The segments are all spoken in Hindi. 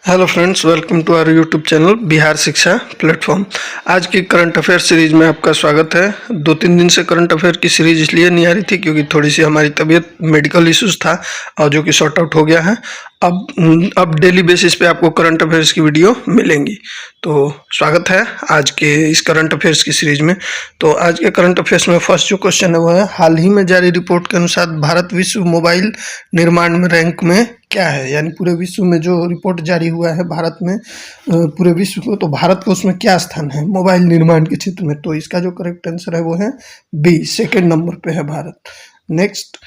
Hello friends, welcome to our YouTube channel Bihar Shiksha platform. आज की करंट अफेयर सीरीज में आपका स्वागत है। 2-3 दिन से करंट अफेयर की सीरीज इसलिए नहीं आ रही थी क्योंकि थोड़ी सी हमारी तबीयत मेडिकल इश्यूज था और जो कि सॉर्ट आउट हो गया है। अब डेली बेसिस पे आपको करंट अफेयर्स की वीडियो मिलेंगी। तो स्वागत है आज के इस करंट अफेयर्स की सीरीज में। तो आज के करंट अफेयर्स में फर्स्ट जो क्वेश्चन है वो है, हाल ही में जारी रिपोर्ट के अनुसार भारत विश्व मोबाइल निर्माण में रैंक में क्या है। यानी पूरे विश्व में जो रिपोर्ट जारी हुआ है भारत में, पूरे विश्व को, तो भारत का उसमें क्या स्थान है मोबाइल निर्माण के क्षेत्र में। तो इसका जो करेक्ट आंसर है वो है बी, सेकेंड नंबर पे है भारत। नेक्स्ट,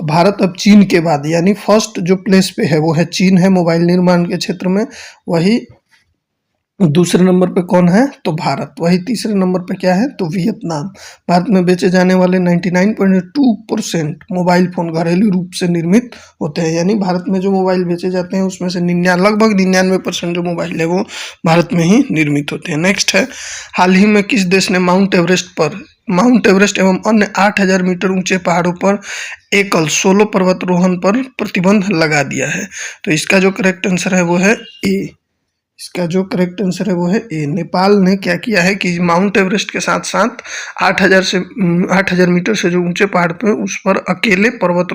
भारत अब चीन के बाद यानी फर्स्ट जो प्लेस पे है वो है चीन है मोबाइल निर्माण के क्षेत्र में। वही दूसरे नंबर पे कौन है तो भारत। वही तीसरे नंबर पे क्या है तो वियतनाम। भारत में बेचे जाने वाले 99.2% मोबाइल फ़ोन घरेलू रूप से निर्मित होते हैं। यानी भारत में जो मोबाइल बेचे जाते हैं उसमें से लगभग 99% जो मोबाइल है वो भारत में ही निर्मित होते हैं। नेक्स्ट है, हाल ही में किस देश ने माउंट एवरेस्ट एवं अन्य 8000 मीटर ऊंचे पहाड़ों पर एकल सोलो पर्वतारोहण पर प्रतिबंध लगा दिया है। तो इसका जो करेक्ट आंसर है वो है ए। इसका जो करेक्ट आंसर है वो है ए। नेपाल ने क्या किया है कि माउंट एवरेस्ट के साथ साथ 8000 मीटर से जो ऊंचे पहाड़ पे उस पर अकेले पर्वत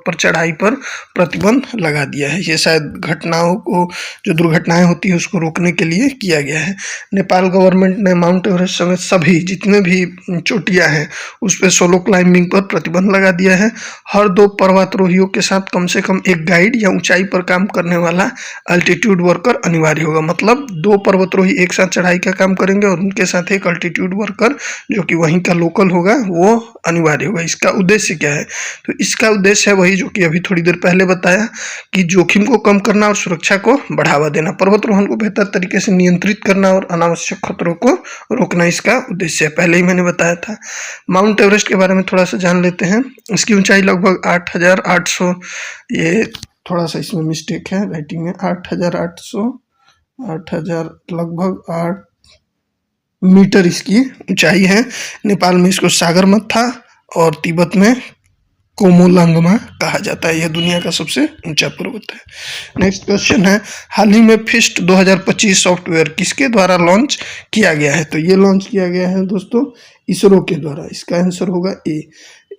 पर चढ़ाई पर प्रतिबंध लगा दिया है। ये शायद घटनाओं को, जो दुर्घटनाएं होती है उसको रोकने के लिए किया गया है। नेपाल गवर्नमेंट ने माउंट एवरेस्ट समेत सभी जितने भी चोटियां हैं उस पर सोलो क्लाइंबिंग पर प्रतिबंध लगा दिया है। हर 2 पर्वतारोहियों के साथ कम से कम एक गाइड या ऊंचाई पर काम करने वाला अल्टीट्यूड वर्कर अनिवार्य होगा। मतलब 2 पर्वतारोही एक साथ चढ़ाई का काम करेंगे और उनके साथ एक अल्टीट्यूड वर्कर जो कि वहीं का लोकल होगा वो अनिवार्य होगा। इसका उद्देश्य क्या है तो इसका उद्देश्य है वही जो कि अभी थोड़ी देर पहले बताया कि जोखिम को कम करना और सुरक्षा को बढ़ावा देना, पर्वतारोहण को बेहतर तरीके से नियंत्रित करना और अनावश्यक खतरों को रोकना इसका उद्देश्य है। पहले ही मैंने बताया था। माउंट एवरेस्ट के बारे में थोड़ा सा जान लेते हैं। इसकी ऊंचाई लगभग 8800, ये थोड़ा सा इसमें मिस्टेक है राइटिंग में, 8000 लगभग 8 मीटर इसकी ऊंचाई है। नेपाल में इसको सागरमाथा और तिब्बत में कोमोलंगमा कहा जाता है। यह दुनिया का सबसे ऊंचा पर्वत है। नेक्स्ट क्वेश्चन है, हाल ही में फिस्ट 2025 सॉफ्टवेयर किसके द्वारा लॉन्च किया गया है। तो ये लॉन्च किया गया है दोस्तों इसरो के द्वारा। इसका आंसर होगा ए।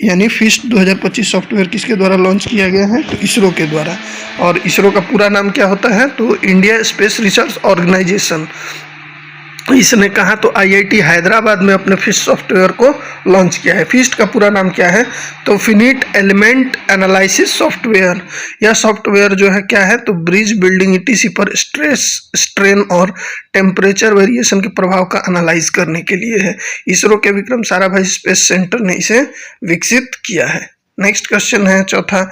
यानी फिस्ट 2025 सॉफ्टवेयर किसके द्वारा लॉन्च किया गया है तो इसरो के द्वारा। और इसरो का पूरा नाम क्या होता है तो इंडिया स्पेस रिसर्च ऑर्गेनाइजेशन। इसने कहा तो आईआईटी हैदराबाद में अपने फिस्ट सॉफ्टवेयर को लॉन्च किया है। फिस्ट का पूरा नाम क्या है तो फिनिट एलिमेंट एनालिसिस सॉफ्टवेयर। यह सॉफ्टवेयर जो है क्या है तो ब्रिज बिल्डिंग ईटीसी पर स्ट्रेस, स्ट्रेन और टेम्परेचर वेरिएशन के प्रभाव का एनालाइज करने के लिए है। इसरो के विक्रम साराभाई स्पेस सेंटर ने इसे विकसित किया है। नेक्स्ट क्वेश्चन है चौथा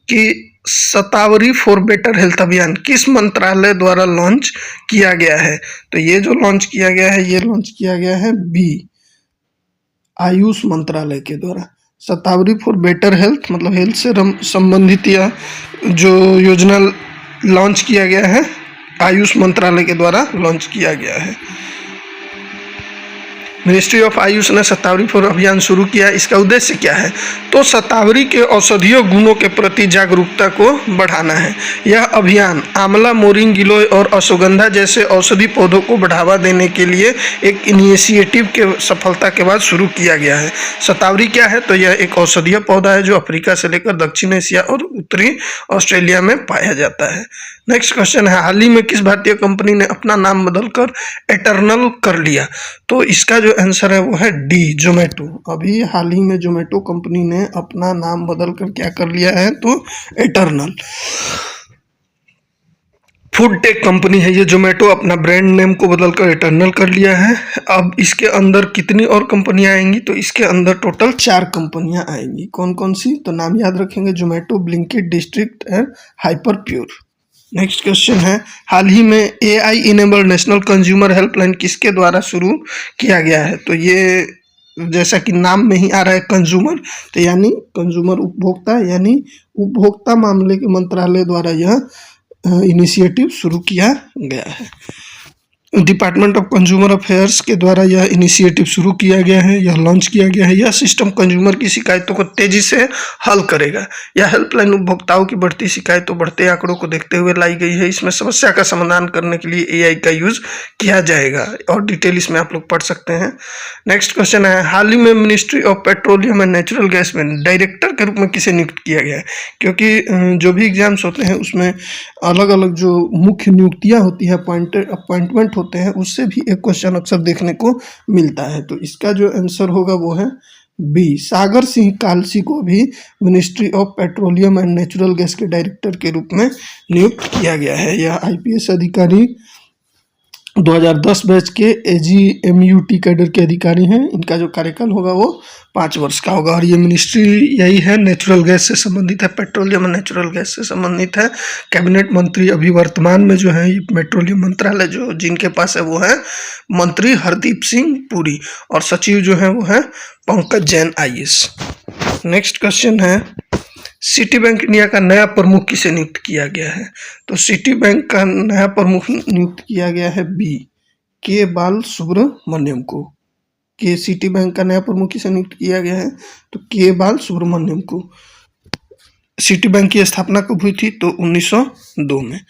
कि शतावरी फॉर बेटर हेल्थ अभियान किस मंत्रालय द्वारा लॉन्च किया गया है। तो ये जो लॉन्च किया गया है ये लॉन्च किया गया है बी, आयुष मंत्रालय के द्वारा। शतावरी फॉर बेटर हेल्थ मतलब हेल्थ से संबंधित यह जो योजना लॉन्च किया गया है आयुष मंत्रालय के द्वारा लॉन्च किया गया है। मिनिस्ट्री ऑफ आयुष ने शतावरी फॉर अभियान शुरू किया। इसका उद्देश्य क्या है तो शतावरी के औषधीय गुणों के प्रति जागरूकता को बढ़ाना है। यह अभियान आंवला, मोरिंग, गिलोय और अश्वगंधा जैसे औषधि पौधों को बढ़ावा देने के लिए एक इनिशिएटिव के सफलता के बाद शुरू किया गया है। शतावरी क्या है तो यह एक औषधीय पौधा है जो अफ्रीका से लेकर दक्षिण एशिया और उत्तरी ऑस्ट्रेलिया में पाया जाता है। नेक्स्ट क्वेश्चन है, हाल ही में किस भारतीय कंपनी ने अपना नाम बदलकर एटर्नल कर लिया। तो इसका जो आंसर है वो है डी, जोमेटो। अभी हाल ही में जोमेटो कंपनी ने अपना नाम बदलकर क्या कर लिया है तो एटर्नल। फूड टेक कंपनी है ये जोमेटो, अपना ब्रांड नेम को बदलकर एटर्नल कर लिया है। अब इसके अंदर कितनी और कंपनियां आएंगी तो इसके अंदर टोटल 4 कंपनियां आएंगी। कौन कौन सी तो नाम याद रखेंगे, Zomato, Blinkit, district and hyper pure. Next question है, हाल ही में AI enabled national consumer helpline किसके द्वारा शुरू किया गया है। तो ये जैसा कि नाम में ही आ रहा है कंज्यूमर, तो यानी कंज्यूमर उपभोक्ता, यानी उपभोक्ता मामले के मंत्रालय द्वारा यह इनिशिएटिव शुरू किया गया है। डिपार्टमेंट ऑफ कंज्यूमर अफेयर्स के द्वारा यह इनिशिएटिव शुरू किया गया है, यह लॉन्च किया गया है। यह सिस्टम कंज्यूमर की शिकायतों को तेजी से हल करेगा। यह हेल्पलाइन उपभोक्ताओं की बढ़ती शिकायतों, बढ़ते आंकड़ों को देखते हुए लाई गई है। इसमें समस्या का समाधान करने के लिए एआई का यूज किया जाएगा और डिटेल इसमें आप लोग पढ़ सकते हैं। नेक्स्ट क्वेश्चन है, हाल ही में ministry of petroleum and natural gas में डायरेक्टर के रूप में किसे नियुक्त किया गया है? क्योंकि जो भी एग्जाम्स होते हैं उसमें अलग अलग जो मुख्य नियुक्तियां होती है, अपॉइंटमेंट होते हैं, उससे भी एक क्वेश्चन अक्सर देखने को मिलता है। तो इसका जो आंसर होगा वो है बी, सागर सिंह कालसी को भी ministry of petroleum and natural gas के डायरेक्टर के रूप में नियुक्त किया गया है। यह आईपीएस अधिकारी 2010 बैच के एजीएमयूटी कैडर के अधिकारी हैं। इनका जो कार्यकाल होगा वो 5 वर्ष का होगा और ये मिनिस्ट्री यही है, नेचुरल गैस से संबंधित है, पेट्रोलियम और नेचुरल गैस से संबंधित है। कैबिनेट मंत्री अभी वर्तमान में जो है, ये पेट्रोलियम मंत्रालय जो जिनके पास है वो है मंत्री हरदीप सिंह पुरी और सचिव जो है वो है Pankaj Jain IAS. Next question है, सिटी बैंक इंडिया का नया प्रमुख किसे नियुक्त किया गया है? तो सिटी बैंक का नया प्रमुख नियुक्त किया गया है बी, के बाल सुब्रमण्यम को। के सिटी बैंक का नया प्रमुख किसे नियुक्त किया गया है? तो के बाल सुब्रमण्यम को। सिटी बैंक की स्थापना कब हुई थी? तो 1902 में।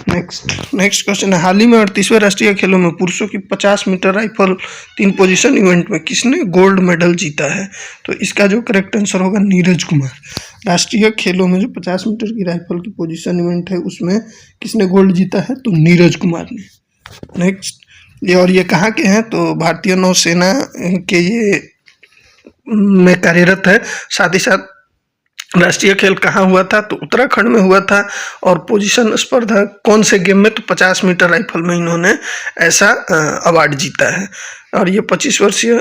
नेक्स्ट क्वेश्चन है, हाल ही में 38वें राष्ट्रीय खेलों में पुरुषों की 50 मीटर राइफल 3 पोजीशन इवेंट में किसने गोल्ड मेडल जीता है? तो इसका जो करेक्ट आंसर होगा नीरज कुमार। राष्ट्रीय खेलों में जो 50 मीटर की राइफल की पोजीशन इवेंट है उसमें किसने गोल्ड जीता है? तो नीरज कुमार ने। नेक्स्ट, ये कहाँ के हैं? तो भारतीय नौसेना के ये में कार्यरत है। साथ ही साथ राष्ट्रीय खेल कहाँ हुआ था? तो उत्तराखंड में हुआ था। और पोजीशन स्पर्धा कौन से गेम में? तो 50 मीटर राइफल में इन्होंने ऐसा अवार्ड जीता है। और ये 25 वर्षीय